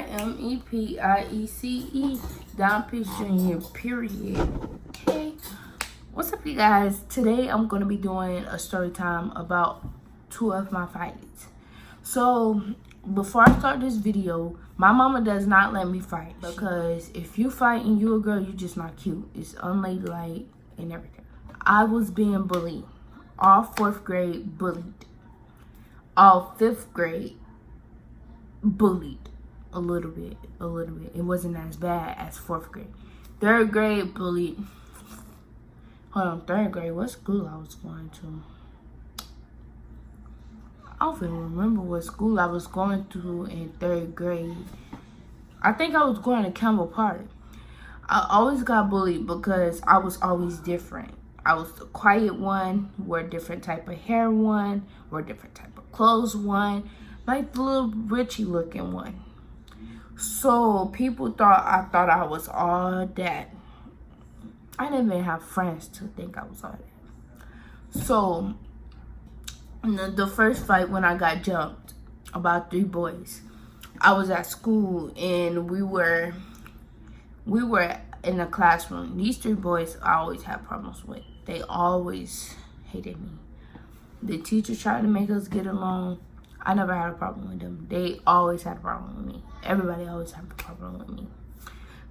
DIMEPIECE, Don Peace Jr., period. Okay. What's up, you guys? Today I'm going to be doing a story time about two of my fights. So, before I start this video, my mama does not let me fight. Because if you fight and you a girl, you just not cute. It's unladylike and everything. I was being bullied. All 4th grade bullied. All 5th grade bullied. A little bit. It wasn't as bad as 4th grade. 3rd grade bullied. Hold on, 3rd grade, what school I was going to? I don't even remember what school I was going to in 3rd grade. I think I was going to Campbell Park. I always got bullied because I was always different. I was the quiet one, wore different type of hair one, wore different type of clothes one, like the little Richie looking one. So people thought I was all that. I didn't even have friends to think I was all that. So the first fight when I got jumped, about 3 boys, I was at school and we were in the classroom. These 3 boys I always had problems with. They always hated me. The teachers tried to make us get along. I never had a problem with them. They always had a problem with me. Everybody always had a problem with me.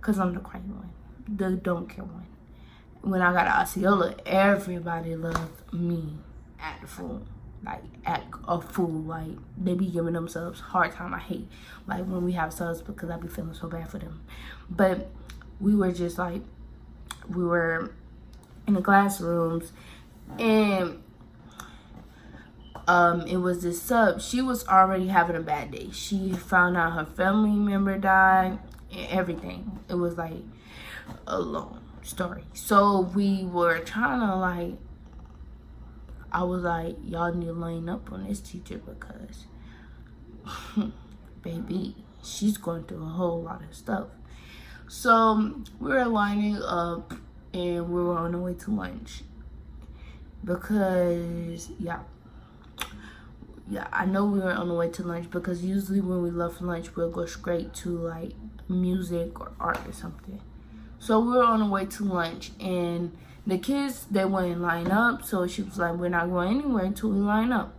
Because I'm the quiet one. The don't care one. When I got to Osceola, everybody loved me. Act a fool. Like, act a fool. Like, they be giving themselves a hard time. I hate, like, when we have subs because I be feeling so bad for them. But we were just, like, we were in the classrooms. And it was this sub. She was already having a bad day. She found out her family member died and everything. It was, like, a long story. So we were trying to, like, I was like, y'all need to line up on this teacher because baby, she's going through a whole lot of stuff. So we were lining up and we were on the way to lunch because yeah, I know we were on the way to lunch because usually when we left lunch we'll go straight to like music or art or something. So we were on the way to lunch and the kids, they wouldn't line up. So she was like, we're not going anywhere until we line up.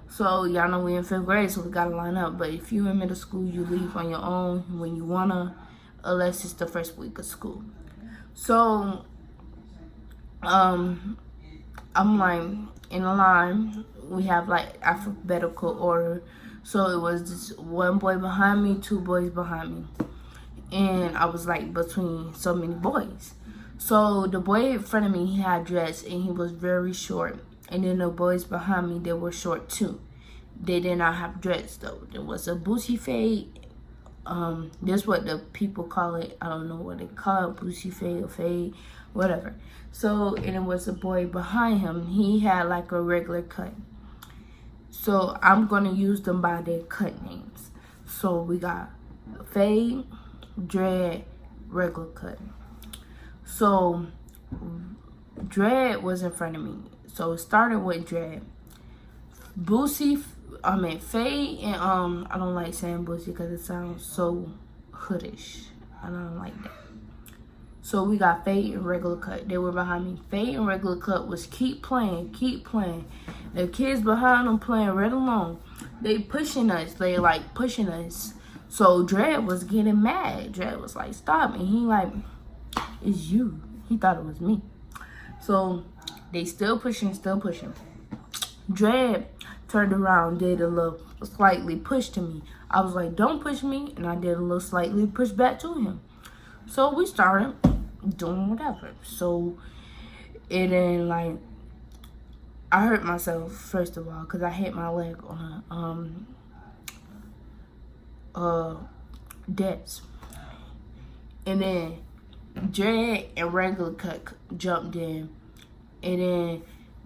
So y'all know we in 5th grade, so we gotta line up. But if you in middle school, you leave on your own when you wanna, unless it's the first week of school. So I'm like in a line. We have like alphabetical order. So it was this 1 boy behind me, 2 boys behind me. And I was like between so many boys. So the boy in front of me, he had dreads and he was very short. And then the boys behind me, they were short too. They did not have dreads though. There was a boosie fade. This is what the people call it. I don't know what they call it, boosie fade or fade, whatever. So, and it was a boy behind him. He had like a regular cut. So I'm gonna use them by their cut names. So we got fade, dread, regular cut. So dread was in front of me. So it started with dread. Fade and I don't like saying boosie because it sounds so hoodish. I don't like that. So we got fade and regular cut. They were behind me. Fade and regular cut was keep playing. The kids behind them playing right along. They pushing us. They like pushing us. So dread was getting mad. Dread was like, stop. And he like, it's you. He thought it was me. So they still pushing. Dread turned around, did a little slightly push to me. I was like, don't push me. And I did a little slightly push back to him. So we started doing whatever. So it then like, I hurt myself first of all because I hit my leg on a desk. And then dread and regular cut jumped in, and then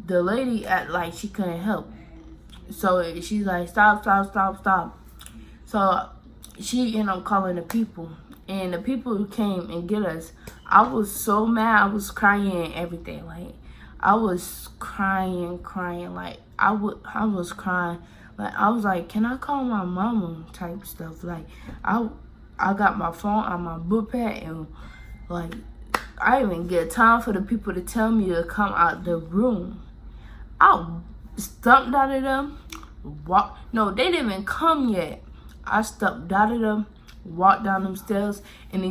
the lady act like she couldn't help. So she's like, stop. So she ended up calling the people, and the people who came and get us, I was so mad. I was crying and everything. Like I was crying. Like I was crying. Like I was like, can I call my mama type stuff. Like I I got my phone on my book pad, and like I didn't even get time for the people to tell me to come out the room. I stumped out of them. No, they didn't even come yet. I stepped out of them, walked down them stairs, and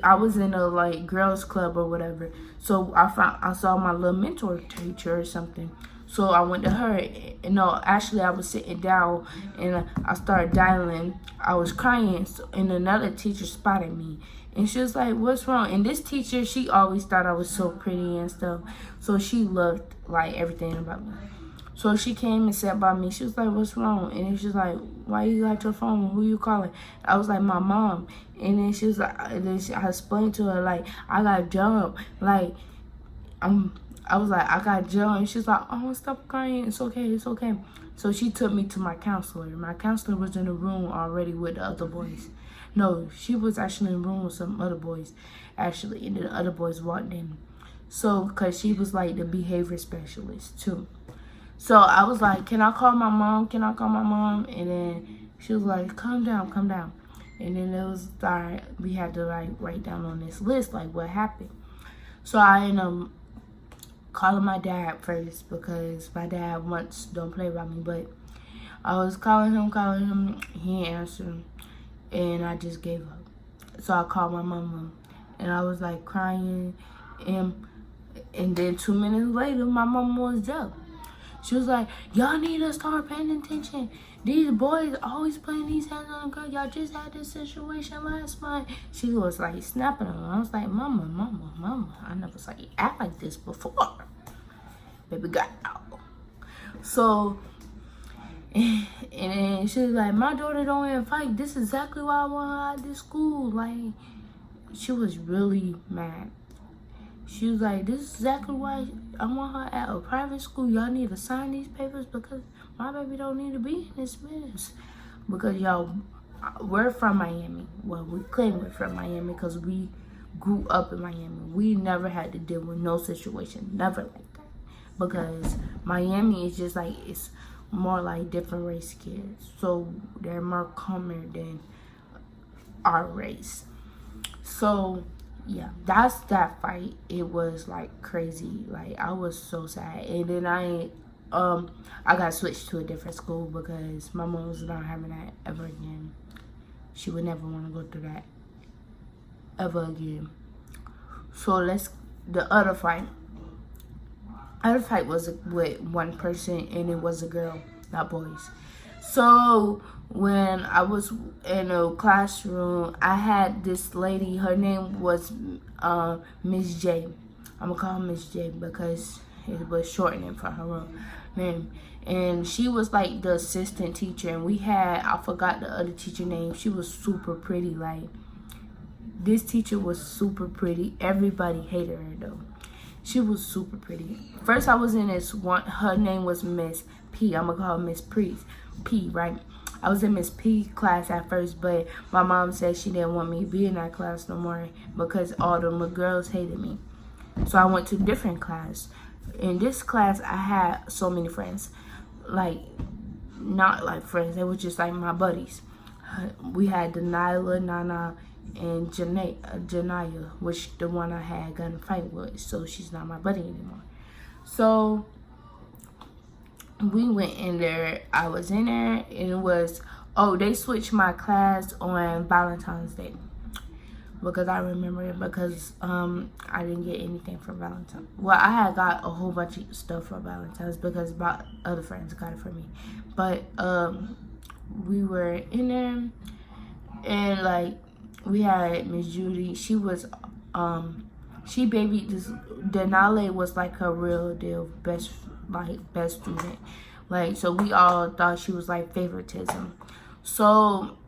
I was in a like girls club or whatever. So I saw my little mentor teacher or something. So I went to her. No, actually I was sitting down and I started dialing. I was crying, and another teacher spotted me. And she was like, "What's wrong?" And this teacher, she always thought I was so pretty and stuff. So she loved like everything about me. So she came and sat by me. She was like, "What's wrong?" And then she's like, "Why you got your phone? Who you calling?" I was like, "My mom." And then she was like, I explained to her like I got jumped. Like I was like, "I got jumped." And she's like, "Oh, stop crying. It's okay. It's okay." So she took me to my counselor. My counselor was in the room already with the other boys. No, she was actually in the room with some other boys, actually, and the other boys walked in. So, because she was like the behavior specialist too. So I was like, "Can I call my mom? Can I call my mom?" And then she was like, "Calm down, calm down." And then it was like, we had to like write down on this list like what happened. So I ended up calling my dad first because my dad once don't play by me, but I was calling him, he ain't answering. And I just gave up. So I called my mama, and I was like crying, and then 2 minutes later, my mama was up. She was like, "Y'all need to start paying attention. These boys always putting these hands on the girl. Y'all just had this situation last month." She was like snapping on her. I was like, Mama. I never saw you act like this before. Baby got out. So, and then she was like, "My daughter don't even fight. This is exactly why I want her out of this school." Like, she was really mad. She was like, "This is exactly why I want her at a private school. Y'all need to sign these papers because my baby don't need to be in this mess." Because y'all, we're from Miami. Well, we claim we're from Miami because we grew up in Miami. We never had to deal with no situation. Never like that. Because Miami is just like, it's more like different race kids. So they're more calmer than our race. So yeah, that's that fight. It was like crazy. Like I was so sad. And then I got switched to a different school because my mom was not having that ever again. She would never want to go through that ever again. So the other fight. Other fight was with one person, and it was a girl, not boys. So when I was in a classroom, I had this lady. Her name was Miss J. I'm gonna call her Miss J because it was shortening for her name. And she was like the assistant teacher, and I forgot the other teacher name. She was super pretty. Like, this teacher was super pretty. Everybody hated her though. She was super pretty. First, I was in this one. Her name was Miss P. I'm gonna call her Miss P, right? I was in Miss P class at first, but my mom said she didn't want me to be in that class no more because all the girls hated me. So I went to a different class. In this class, I had so many friends. Like, not like friends. They were just like my buddies. We had Denilah, Nana, and Janaya, which the one I had got in a fight with, so she's not my buddy anymore. So we went in there. I was in there, and it was, they switched my class on Valentine's Day because I remember it because I didn't get anything for Valentine's. Well, I had got a whole bunch of stuff for Valentine's because my other friends got it for me, but we were in there, and like, we had Miss Judy. She was, she babied this. Denali was like her real deal best student. Like, so we all thought she was like favoritism. So,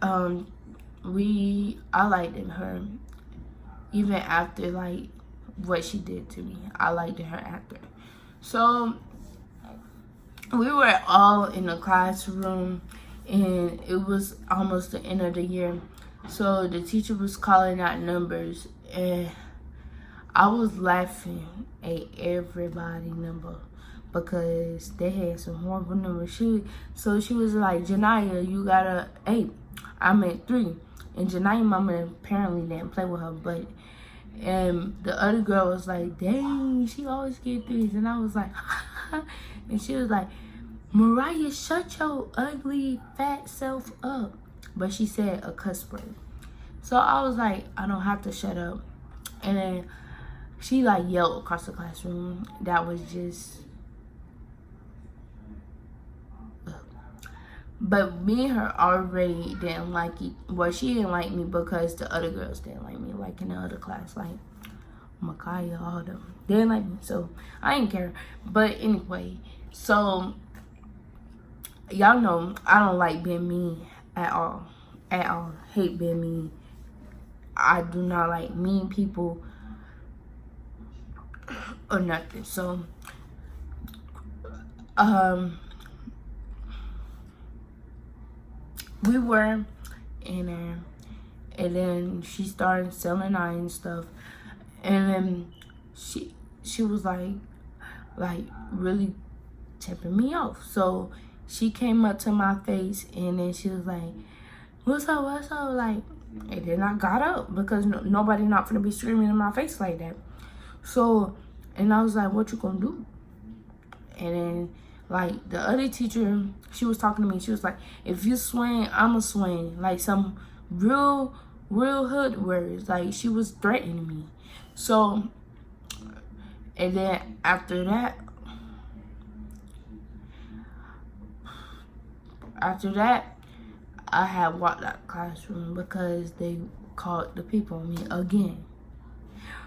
I liked her even after like what she did to me. I liked her after. So we were all in the classroom, and it was almost the end of the year. So the teacher was calling out numbers, and I was laughing at everybody number because they had some horrible numbers. She was like, "Janaya, you got a 8. I meant 3. And Janiyah's mama apparently didn't play with her, but and the other girl was like, dang, she always get threes. And I was like, and she was like, Mariah, shut your ugly fat self up. But she said a cuss word. So I was like, I don't have to shut up. And then she like yelled across the classroom. That was just... But me and her already didn't like it. Well, she didn't like me because the other girls didn't like me. Like in the other class, like Makaya, all them. They didn't like me, so I didn't care. But anyway, so y'all know I don't like being mean at all. At all. Hate being mean. I do not like mean people or nothing. So, we were in there, and then she started selling iron stuff, and then she was like really tipping me off. So she came up to my face, and then she was like, what's up, like, and then I got up because nobody not gonna be screaming in my face like that. So, and I was like, what you gonna do? And then like the other teacher, she was talking to me. She was like, if you swing, I'ma swing. Like some real hood words. Like she was threatening me. So, and then after that, I had walked out the classroom because they called the people on me again.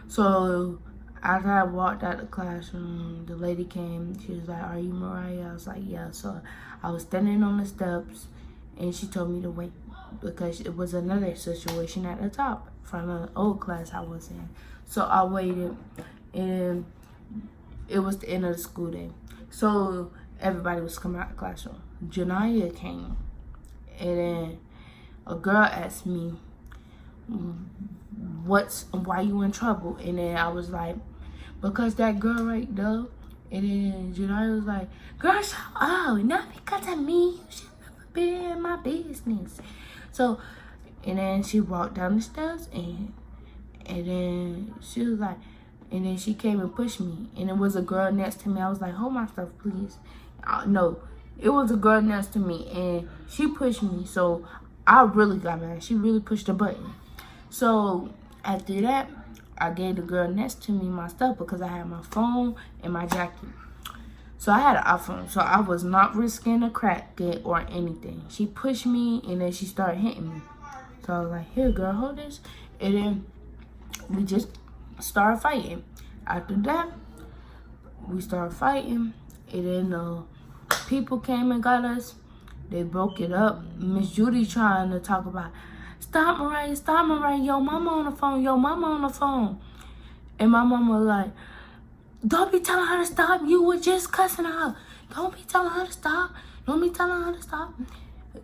So after I walked out the classroom, the lady came. She was like, are you Mariah? I was like, yeah. So I was standing on the steps, and she told me to wait because it was another situation at the top from an old class I was in. So I waited, and it was the end of the school day. So everybody was coming out of the classroom. Janiyah came, and then a girl asked me, why you in trouble? And then I was like, because that girl right there. And then Janiyah was like, girl, shut up, not because of me, you should never be in my business. So, and then she walked down the steps, and then she was like, and then she came and pushed me, and it was a girl next to me. I was like, hold my stuff, please. No, it was a girl next to me, and she pushed me, so I really got mad. She really pushed the button. So after that, I gave the girl next to me my stuff because I had my phone and my jacket. So I had an iPhone, so I was not risking a crack it or anything. She pushed me, and then she started hitting me. So I was like, here, girl, hold this. And then we just started fighting. After that, we started fighting, and then people came and got us. They broke it up. Miss Judy trying to talk about, stop, Mariah, your mama on the phone. And my mama was like, don't be telling her to stop. You were just cussing her. Don't be telling her to stop.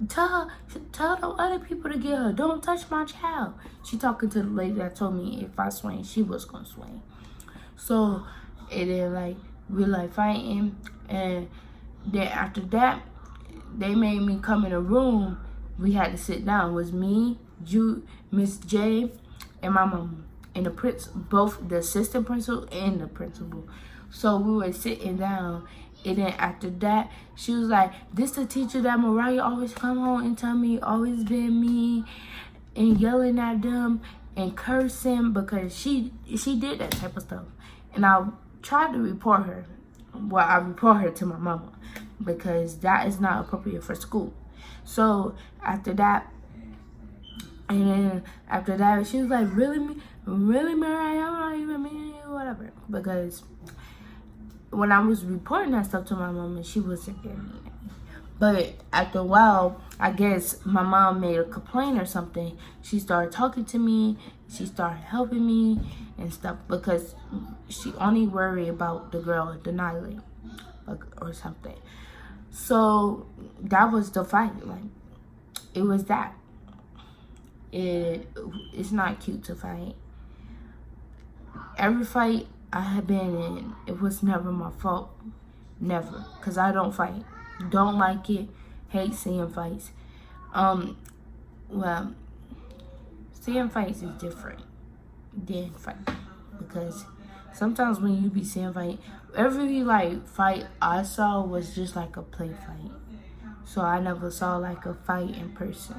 Tell the other people to get her. Don't touch my child. She talking to the lady that told me if I swing, she was gonna swing. So, and then like, we like fighting. And then after that, they made me come in a room. We had to sit down. It was me, Miss J, and my mom, and both the assistant principal and the principal. So we were sitting down, and then after that, she was like, this the teacher that Mariah always come home and tell me always been me, and yelling at them and cursing because she did that type of stuff. And I tried to report her. Well, I report her to my mama because that is not appropriate for school. So after that, and then after that, she was like, really, Mariah, I'm not even mean you, whatever. Because when I was reporting that stuff to my mom, she wasn't being mean at me. But after a while, I guess my mom made a complaint or something. She started talking to me. She started helping me and stuff because she only worried about the girl, Denali, or something. So that was the fight. Like, it was that. It's not cute to fight. Every fight I have been in, it was never my fault. Never. Because I don't fight. Don't like it. Hate seeing fights. Well, seeing fights is different than fighting, because sometimes when you be seeing fight, every like fight I saw was just like a play fight. So I never saw like a fight in person,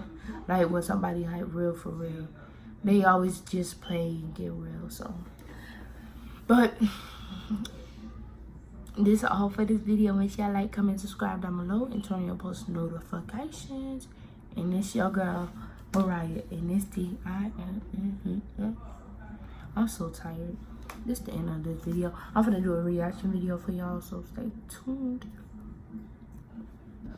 like when somebody like real for real. They always just play and get real. So, but this is all for this video. Make sure y'all like, comment, subscribe down below, and turn your post notifications. And this your girl Mariah, and this I'm so tired. This is the end of this video. I'm gonna do a reaction video for y'all, so stay tuned.